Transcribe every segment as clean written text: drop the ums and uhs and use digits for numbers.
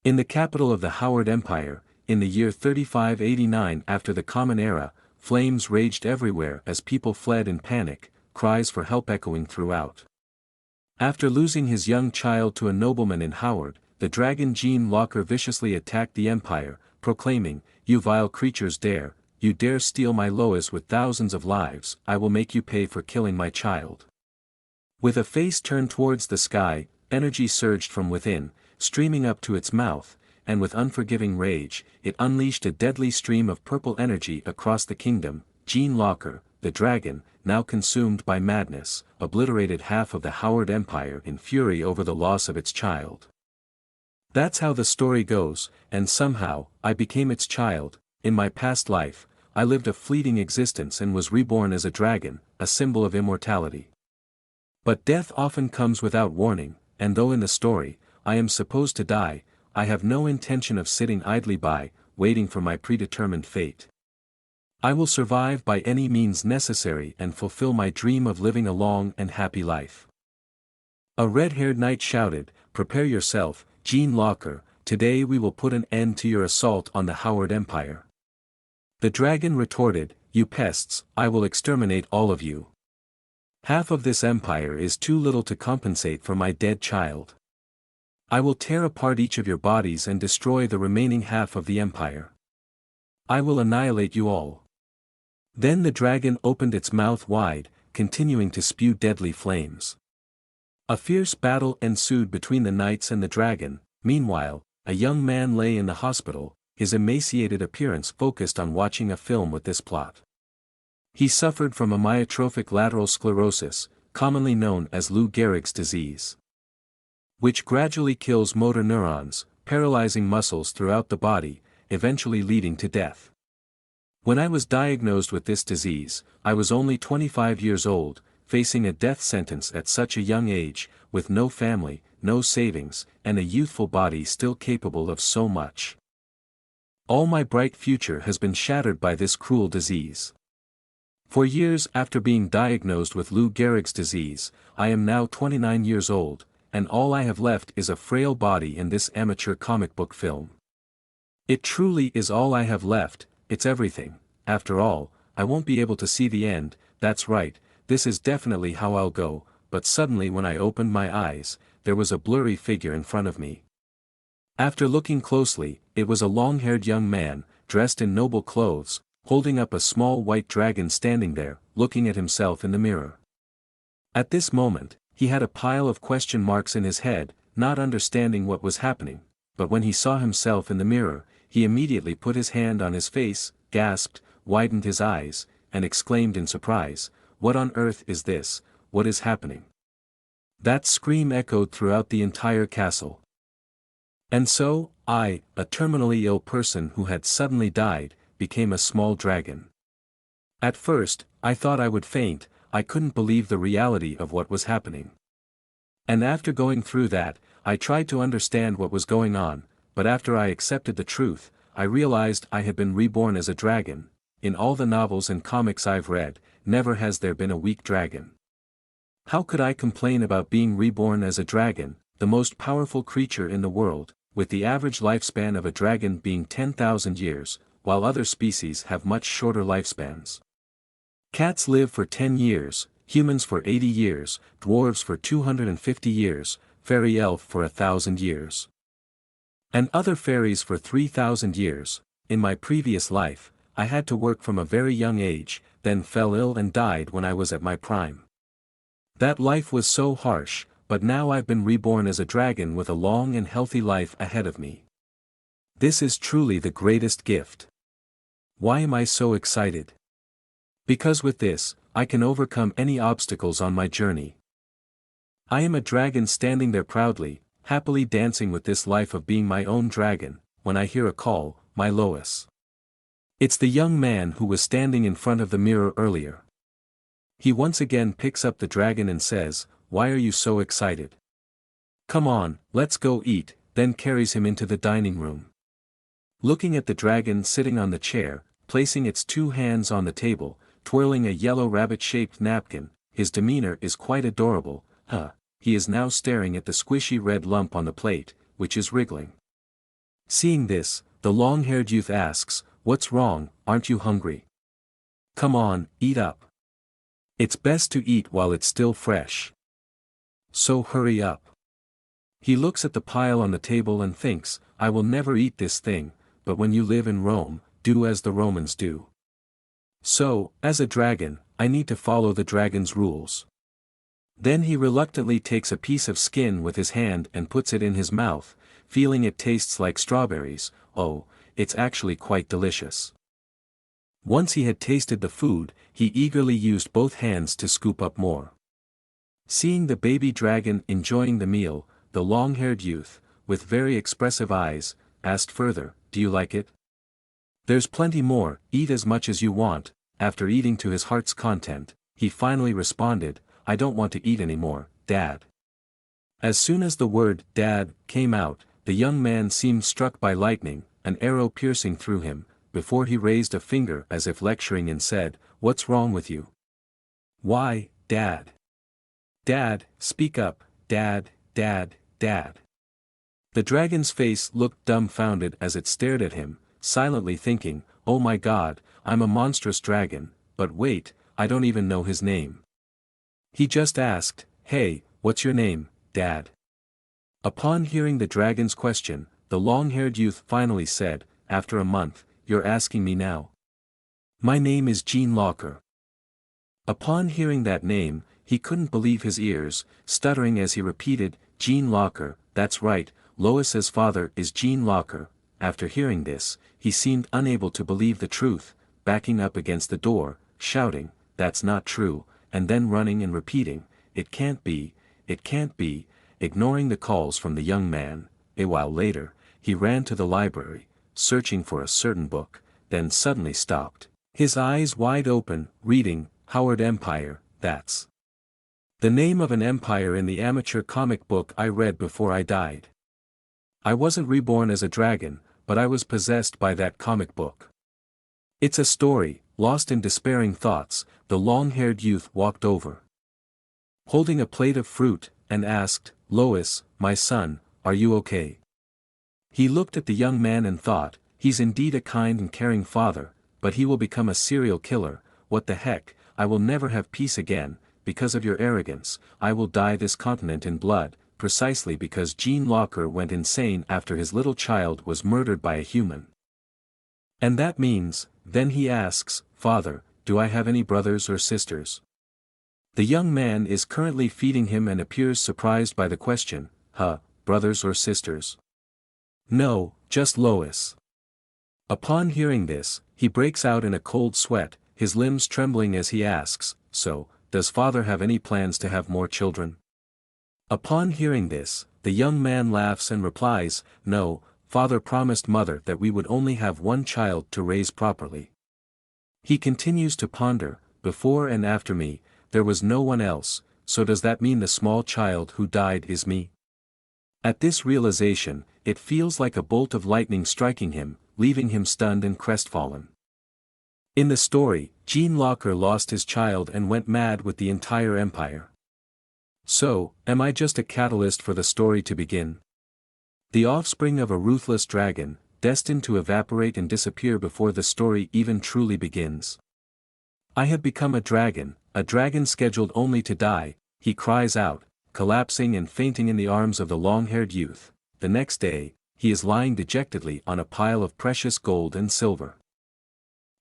In the capital of the Howard Empire, in the year 3589 after the Common Era, flames raged everywhere as people fled in panic, cries for help echoing throughout. After losing his young child to a nobleman in Howard, the dragon Gene Locker viciously attacked the empire, proclaiming, "You vile creatures you dare steal my Lois with thousands of lives, I will make you pay for killing my child." With a face turned towards the sky, energy surged from within, streaming up to its mouth, and with unforgiving rage, it unleashed a deadly stream of purple energy across the kingdom. Gene Locker, the dragon, now consumed by madness, obliterated half of the Howard Empire in fury over the loss of its child. That's how the story goes, and somehow, I became its child. In my past life, I lived a fleeting existence and was reborn as a dragon, a symbol of immortality. But death often comes without warning, and though in the story, I am supposed to die, I have no intention of sitting idly by, waiting for my predetermined fate. I will survive by any means necessary and fulfill my dream of living a long and happy life. A red-haired knight shouted, "Prepare yourself, Gene Locker, today we will put an end to your assault on the Howard Empire." The dragon retorted, "You pests, I will exterminate all of you. Half of this empire is too little to compensate for my dead child. I will tear apart each of your bodies and destroy the remaining half of the empire. I will annihilate you all." Then the dragon opened its mouth wide, continuing to spew deadly flames. A fierce battle ensued between the knights and the dragon. Meanwhile, a young man lay in the hospital, his emaciated appearance focused on watching a film with this plot. He suffered from amyotrophic lateral sclerosis, commonly known as Lou Gehrig's disease, which gradually kills motor neurons, paralyzing muscles throughout the body, eventually leading to death. When I was diagnosed with this disease, I was only 25 years old, facing a death sentence at such a young age, with no family, no savings, and a youthful body still capable of so much. All my bright future has been shattered by this cruel disease. For years after being diagnosed with Lou Gehrig's disease, I am now 29 years old, and all I have left is a frail body in this amateur comic book film. It truly is all I have left. It's everything. After all, I won't be able to see the end. That's right, this is definitely how I'll go. But suddenly when I opened my eyes, there was a blurry figure in front of me. After looking closely, it was a long-haired young man, dressed in noble clothes, holding up a small white dragon standing there, looking at himself in the mirror. At this moment, he had a pile of question marks in his head, not understanding what was happening, but when he saw himself in the mirror, he immediately put his hand on his face, gasped, widened his eyes, and exclaimed in surprise, "What on earth is this? What is happening?" That scream echoed throughout the entire castle. And so, I, a terminally ill person who had suddenly died, became a small dragon. At first, I thought I would faint. I couldn't believe the reality of what was happening. And after going through that, I tried to understand what was going on, but after I accepted the truth, I realized I had been reborn as a dragon. In all the novels and comics I've read, never has there been a weak dragon. How could I complain about being reborn as a dragon, the most powerful creature in the world, with the average lifespan of a dragon being 10,000 years, while other species have much shorter lifespans? Cats live for 10 years, humans for 80 years, dwarves for 250 years, fairy elf for 1,000 years. And other fairies for 3,000 years. In my previous life, I had to work from a very young age, then fell ill and died when I was at my prime. That life was so harsh, but now I've been reborn as a dragon with a long and healthy life ahead of me. This is truly the greatest gift. Why am I so excited? Because with this, I can overcome any obstacles on my journey. I am a dragon standing there proudly, happily dancing with this life of being my own dragon, when I hear a call, "My Lois." It's the young man who was standing in front of the mirror earlier. He once again picks up the dragon and says, "Why are you so excited? Come on, let's go eat," then carries him into the dining room. Looking at the dragon sitting on the chair, placing its two hands on the table, twirling a yellow rabbit-shaped napkin, his demeanor is quite adorable. He is now staring at the squishy red lump on the plate, which is wriggling. Seeing this, the long-haired youth asks, "What's wrong, aren't you hungry? Come on, eat up. It's best to eat while it's still fresh. So hurry up." He looks at the pile on the table and thinks, "I will never eat this thing, but when you live in Rome, do as the Romans do. So, as a dragon, I need to follow the dragon's rules." Then he reluctantly takes a piece of skin with his hand and puts it in his mouth, feeling it tastes like strawberries. Oh, it's actually quite delicious. Once he had tasted the food, he eagerly used both hands to scoop up more. Seeing the baby dragon enjoying the meal, the long-haired youth, with very expressive eyes, asked further, "Do you like it? There's plenty more, eat as much as you want." After eating to his heart's content, he finally responded, "I don't want to eat anymore, Dad." As soon as the word "Dad" came out, the young man seemed struck by lightning, an arrow piercing through him, before he raised a finger as if lecturing and said, "What's wrong with you? Why, Dad? Dad, speak up, Dad, Dad, Dad." The dragon's face looked dumbfounded as it stared at him, silently thinking, "Oh my God, I'm a monstrous dragon, but wait, I don't even know his name." He just asked, "Hey, what's your name, Dad?" Upon hearing the dragon's question, the long-haired youth finally said, "After a month, you're asking me now? My name is Gene Locker." Upon hearing that name, he couldn't believe his ears, stuttering as he repeated, "Gene Locker, that's right, Lois's father is Gene Locker." After hearing this, he seemed unable to believe the truth, backing up against the door, shouting, "That's not true," and then running and repeating, "It can't be, it can't be," ignoring the calls from the young man. A while later, he ran to the library, searching for a certain book, then suddenly stopped, his eyes wide open, reading, "Howard Empire, that's the name of an empire in the amateur comic book I read before I died. I wasn't reborn as a dragon, but I was possessed by that comic book. It's a story." Lost in despairing thoughts, the long-haired youth walked over, holding a plate of fruit, and asked, "Lois, my son, are you okay?" He looked at the young man and thought, "He's indeed a kind and caring father, but he will become a serial killer. What the heck, I will never have peace again. Because of your arrogance, I will dye this continent in blood," precisely because Gene Locker went insane after his little child was murdered by a human. And that means, then he asks, "Father, do I have any brothers or sisters?" The young man is currently feeding him and appears surprised by the question, brothers or sisters? No, just Lois." Upon hearing this, he breaks out in a cold sweat, his limbs trembling as he asks, "So, does father have any plans to have more children?" Upon hearing this, the young man laughs and replies, "No, father promised mother that we would only have one child to raise properly." He continues to ponder, "Before and after me, there was no one else, so does that mean the small child who died is me?" At this realization, it feels like a bolt of lightning striking him, leaving him stunned and crestfallen. In the story, Gene Locker lost his child and went mad with the entire empire. So, am I just a catalyst for the story to begin? The offspring of a ruthless dragon, destined to evaporate and disappear before the story even truly begins. "I have become a dragon scheduled only to die," he cries out, collapsing and fainting in the arms of the long-haired youth. The next day, he is lying dejectedly on a pile of precious gold and silver.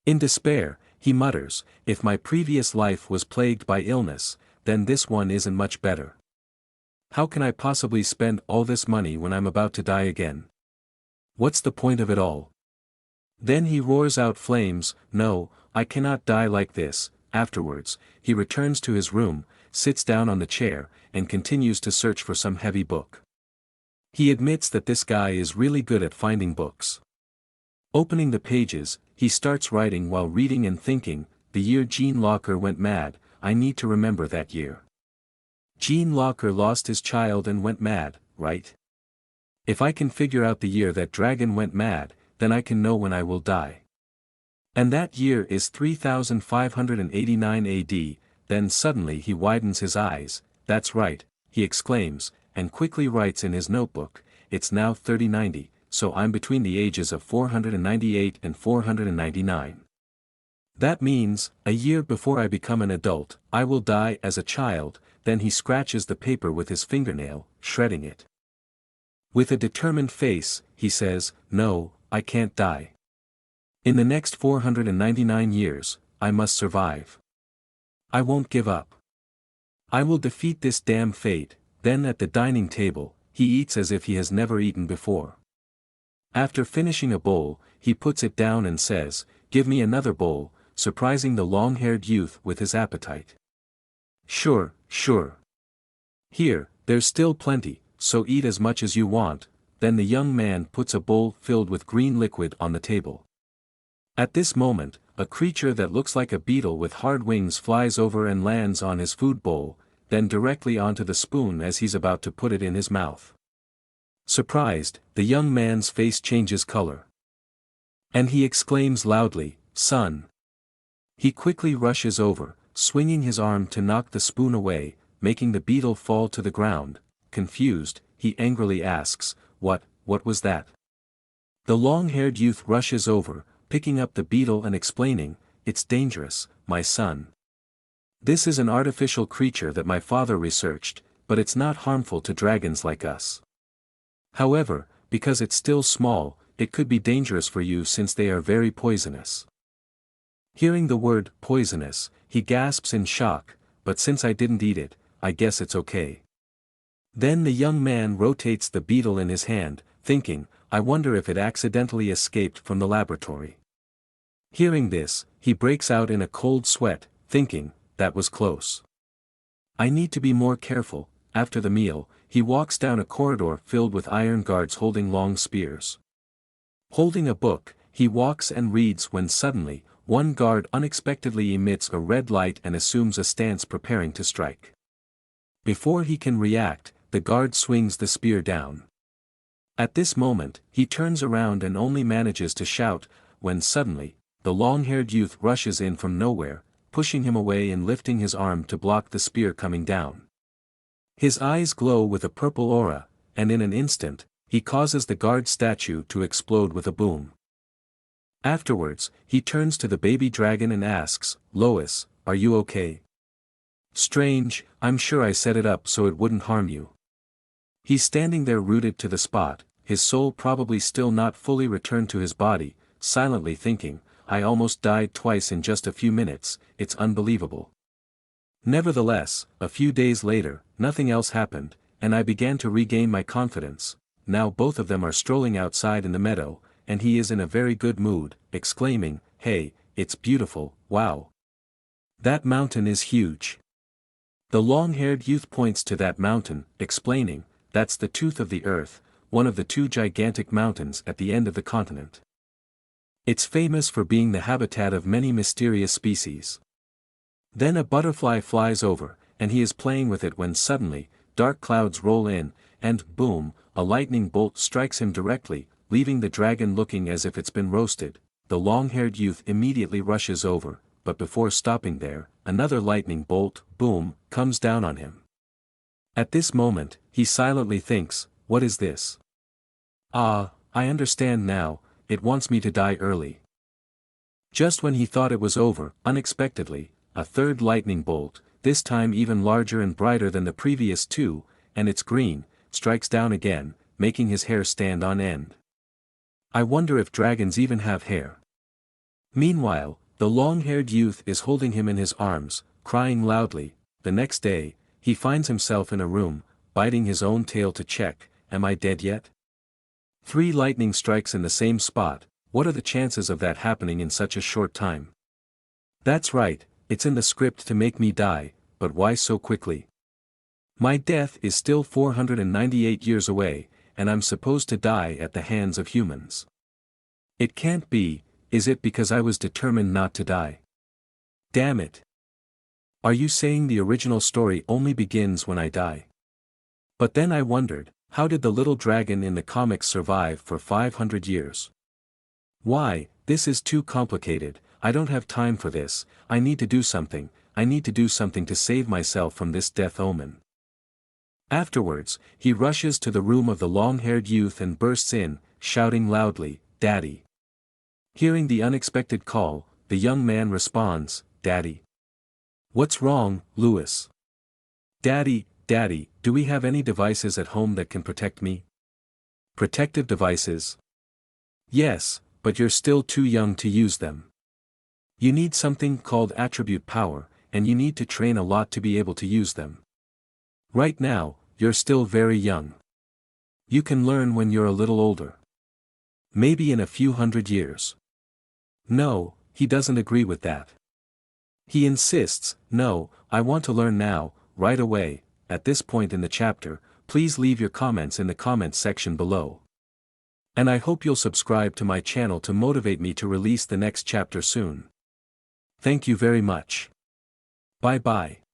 In despair, he mutters, "If my previous life was plagued by illness, then this one isn't much better. How can I possibly spend all this money when I'm about to die again? What's the point of it all?" Then he roars out flames, "No, I cannot die like this." Afterwards, he returns to his room, sits down on the chair, and continues to search for some heavy book. He admits that this guy is really good at finding books. Opening the pages, he starts writing while reading and thinking, "The year Gene Locker went mad, I need to remember that year. Gene Locker lost his child and went mad, right? If I can figure out the year that dragon went mad, then I can know when I will die. And that year is 3589 AD, then suddenly he widens his eyes, "That's right," he exclaims, and quickly writes in his notebook, "It's now 3090, so I'm between the ages of 498 and 499. That means, a year before I become an adult, I will die as a child. Then he scratches the paper with his fingernail, shredding it. With a determined face, he says, "No, I can't die. In the next 499 years, I must survive. I won't give up. I will defeat this damn fate." Then at the dining table, he eats as if he has never eaten before. After finishing a bowl, he puts it down and says, "Give me another bowl," surprising the long-haired youth with his appetite. "Sure, sure. Here, there's still plenty, so eat as much as you want." Then the young man puts a bowl filled with green liquid on the table. At this moment, a creature that looks like a beetle with hard wings flies over and lands on his food bowl, then directly onto the spoon as he's about to put it in his mouth. Surprised, the young man's face changes color. And he exclaims loudly, "Son!" He quickly rushes over, swinging his arm to knock the spoon away, making the beetle fall to the ground. Confused, he angrily asks, What was that?" The long-haired youth rushes over, picking up the beetle and explaining, "It's dangerous, my son. This is an artificial creature that my father researched, but it's not harmful to dragons like us. However, because it's still small, it could be dangerous for you since they are very poisonous." Hearing the word poisonous, he gasps in shock, "But since I didn't eat it, I guess it's okay." Then the young man rotates the beetle in his hand, thinking, "I wonder if it accidentally escaped from the laboratory." Hearing this, he breaks out in a cold sweat, thinking, "That was close. I need to be more careful." After the meal, he walks down a corridor filled with iron guards holding long spears. Holding a book, he walks and reads when suddenly, one guard unexpectedly emits a red light and assumes a stance preparing to strike. Before he can react, the guard swings the spear down. At this moment, he turns around and only manages to shout, when suddenly, the long-haired youth rushes in from nowhere, pushing him away and lifting his arm to block the spear coming down. His eyes glow with a purple aura, and in an instant, he causes the guard statue to explode with a boom. Afterwards, he turns to the baby dragon and asks, "Lois, are you okay?" "Strange, I'm sure I set it up so it wouldn't harm you." He's standing there rooted to the spot, his soul probably still not fully returned to his body, silently thinking, "I almost died twice in just a few minutes, it's unbelievable." Nevertheless, a few days later, nothing else happened, and I began to regain my confidence. Now both of them are strolling outside in the meadow, and he is in a very good mood, exclaiming, "Hey, it's beautiful, wow. That mountain is huge." The long-haired youth points to that mountain, explaining, "That's the tooth of the earth, one of the two gigantic mountains at the end of the continent. It's famous for being the habitat of many mysterious species." Then a butterfly flies over, and he is playing with it when suddenly, dark clouds roll in, and boom, a lightning bolt strikes him directly, leaving the dragon looking as if it's been roasted. The long-haired youth immediately rushes over, but before stopping there, another lightning bolt, boom, comes down on him. At this moment, he silently thinks, "What is this? Ah, I understand now, it wants me to die early." Just when he thought it was over, unexpectedly, a third lightning bolt, this time even larger and brighter than the previous two, and it's green, strikes down again, making his hair stand on end. I wonder if dragons even have hair. Meanwhile, the long-haired youth is holding him in his arms, crying loudly. The next day, he finds himself in a room, biting his own tail to check, "Am I dead yet? 3 lightning strikes in the same spot, what are the chances of that happening in such a short time? That's right, it's in the script to make me die, but why so quickly? My death is still 498 years away, and I'm supposed to die at the hands of humans. It can't be, is it because I was determined not to die? Damn it. Are you saying the original story only begins when I die?" But then I wondered, how did the little dragon in the comics survive for 500 years? Why, this is too complicated, I don't have time for this, I need to do something to save myself from this death omen. Afterwards, he rushes to the room of the long-haired youth and bursts in, shouting loudly, "Daddy!" Hearing the unexpected call, the young man responds, "Daddy." "What's wrong, Louis?" "Daddy, Daddy, do we have any devices at home that can protect me?" "Protective devices?" "Yes, but you're still too young to use them. You need something called attribute power, and you need to train a lot to be able to use them. Right now, you're still very young. You can learn when you're a little older. Maybe in a few hundred years." No, he doesn't agree with that. He insists, "No, I want to learn now, right away." At this point in the chapter, please leave your comments in the comments section below. And I hope you'll subscribe to my channel to motivate me to release the next chapter soon. Thank you very much. Bye bye.